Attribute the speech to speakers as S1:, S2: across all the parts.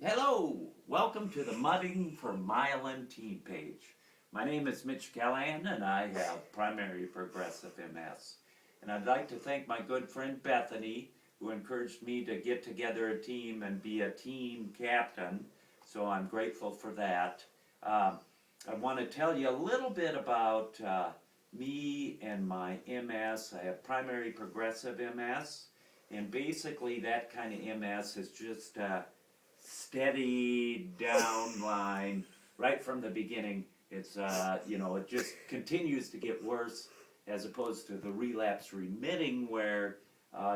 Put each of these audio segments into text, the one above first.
S1: Hello, welcome to the Mudding for Myelin team page. My name is Mitch and I have primary progressive MS. And I'd like to thank my good friend Bethany, who encouraged me to get together a team and be a team captain. So I'm grateful for that. I want to tell you a little bit about me and my MS. I have primary progressive MS. And basically that kind of MS is just steady down line right from the beginning. It's it just continues to get worse, as opposed to the relapse remitting, where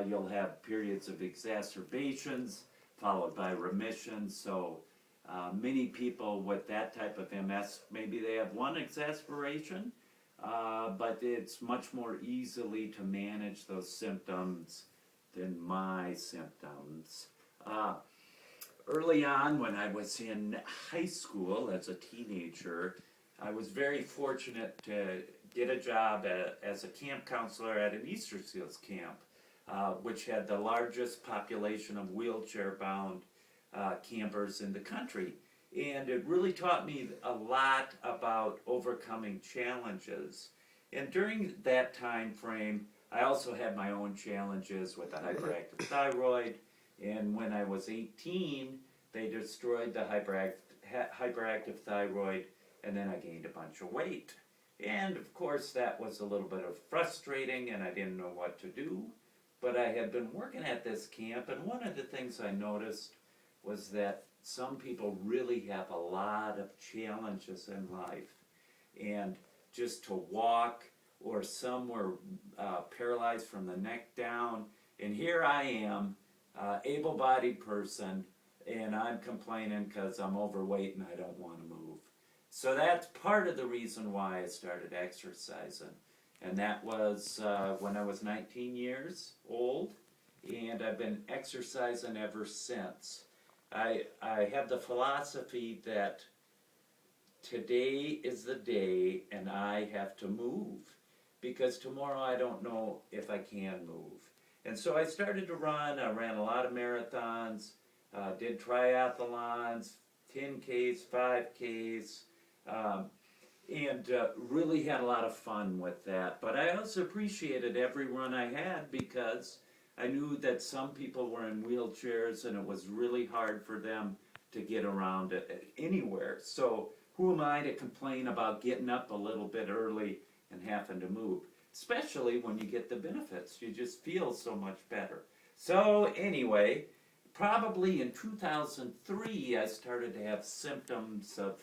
S1: you'll have periods of exacerbations followed by remission. So many people with that type of MS, maybe they have one exacerbation, but it's much more easily to manage those symptoms than my symptoms. Early on, when I was in high school as a teenager, I was very fortunate to get a job as a camp counselor at an Easter Seals camp, which had the largest population of wheelchair-bound campers in the country. And it really taught me a lot about overcoming challenges. And during that time frame, I also had my own challenges with the hyperactive thyroid. And when I was 18, they destroyed the hyperactive thyroid, and then I gained a bunch of weight. And of course that was a little bit of frustrating, and I didn't know what to do. But I had been working at this camp, and one of the things I noticed was that some people really have a lot of challenges in life. And just to walk, or some were paralyzed from the neck down, and here I am, able-bodied person, and I'm complaining because I'm overweight and I don't want to move. So that's part of the reason why I started exercising. And that was when I was 19 years old, and I've been exercising ever since. I have the philosophy that today is the day and I have to move, because tomorrow I don't know if I can move. And so I started to run. I ran a lot of marathons, did triathlons, 10Ks, 5Ks, and really had a lot of fun with that. But I also appreciated every run I had, because I knew that some people were in wheelchairs and it was really hard for them to get around anywhere. So who am I to complain about getting up a little bit early and having to move? Especially when you get the benefits. You just feel so much better. So anyway, probably in 2003 I started to have symptoms of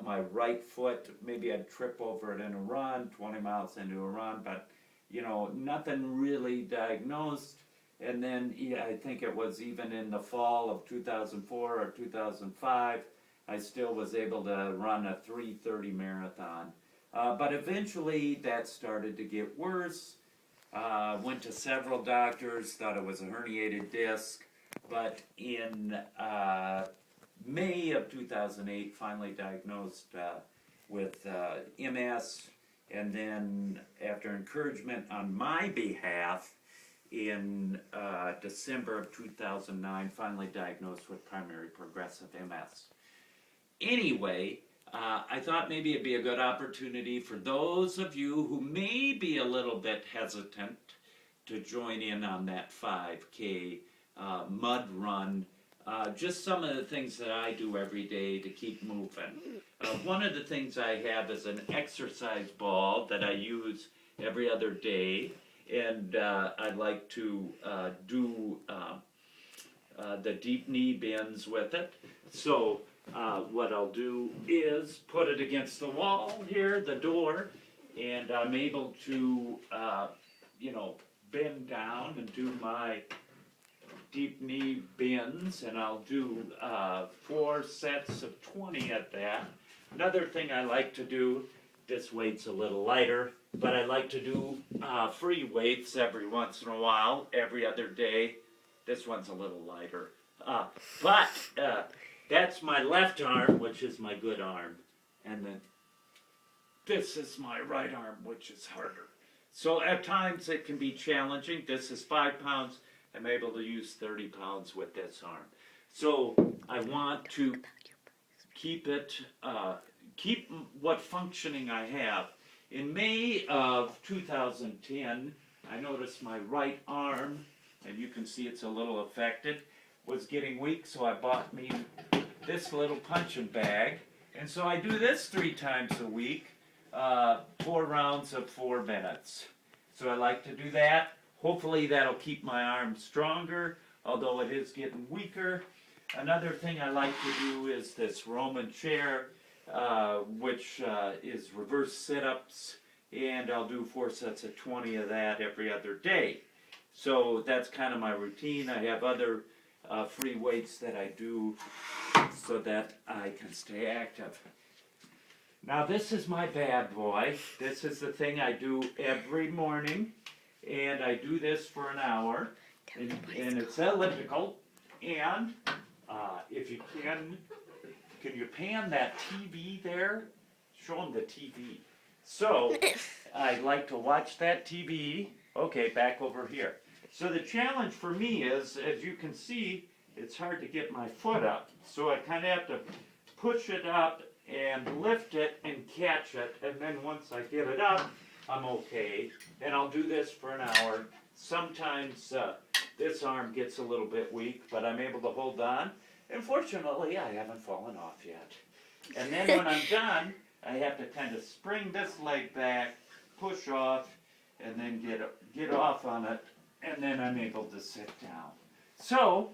S1: my right foot. Maybe I'd trip over it in a run, 20 miles into a run, but nothing really diagnosed. And then I think it was even in the fall of 2004 or 2005, I still was able to run a 3:30 marathon. But eventually that started to get worse. Went to several doctors, thought it was a herniated disc, but in May of 2008, finally diagnosed with MS, and then after encouragement on my behalf, in December of 2009, finally diagnosed with primary progressive MS. Anyway, I thought maybe it'd be a good opportunity for those of you who may be a little bit hesitant to join in on that 5K mud run. Just some of the things that I do every day to keep moving. One of the things I have is an exercise ball that I use every other day, and I like to do the deep knee bends with it. So what I'll do is put it against the wall here, the door, and I'm able to, bend down and do my deep knee bends, and I'll do 4 sets of 20 at that. Another thing I like to do, this weight's a little lighter, but I like to do free weights every once in a while, every other day. This one's a little lighter. But that's my left arm, which is my good arm. And then this is my right arm, which is harder. So at times it can be challenging. This is 5 pounds. I'm able to use 30 pounds with this arm. So I want to keep what functioning I have. In May of 2010, I noticed my right arm, and you can see it's a little affected, was getting weak, so I bought me this little punching bag. And so I do this 3 times a week, 4 rounds of 4 minutes. So I like to do that. Hopefully that'll keep my arm stronger, although it is getting weaker. Another thing I like to do is this Roman chair, which is reverse sit-ups, and I'll do 4 sets of 20 of that every other day. So that's kind of my routine. I have other free weights that I do so that I can stay active. Now this is my bad boy. This is the thing I do every morning, and I do this for an hour, and it's elliptical. And if you can you pan that TV there? Show them the TV. So I like to watch that TV. Okay, back over here. So the challenge for me is, as you can see, it's hard to get my foot up. So I kind of have to push it up and lift it and catch it. And then once I get it up, I'm okay. And I'll do this for an hour. Sometimes this arm gets a little bit weak, but I'm able to hold on. And fortunately, I haven't fallen off yet. And then when I'm done, I have to kind of spring this leg back, push off, and then get off on it, and then I'm able to sit down. So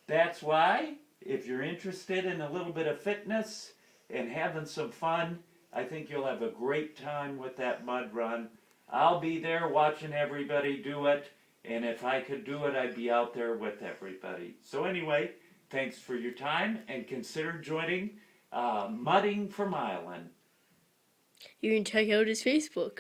S1: that's why, if you're interested in a little bit of fitness and having some fun, I think you'll have a great time with that mud run. I'll be there watching everybody do it, and if I could do it, I'd be out there with everybody. So anyway, thanks for your time, and consider joining Mudding for Myelin.
S2: You can check out his Facebook.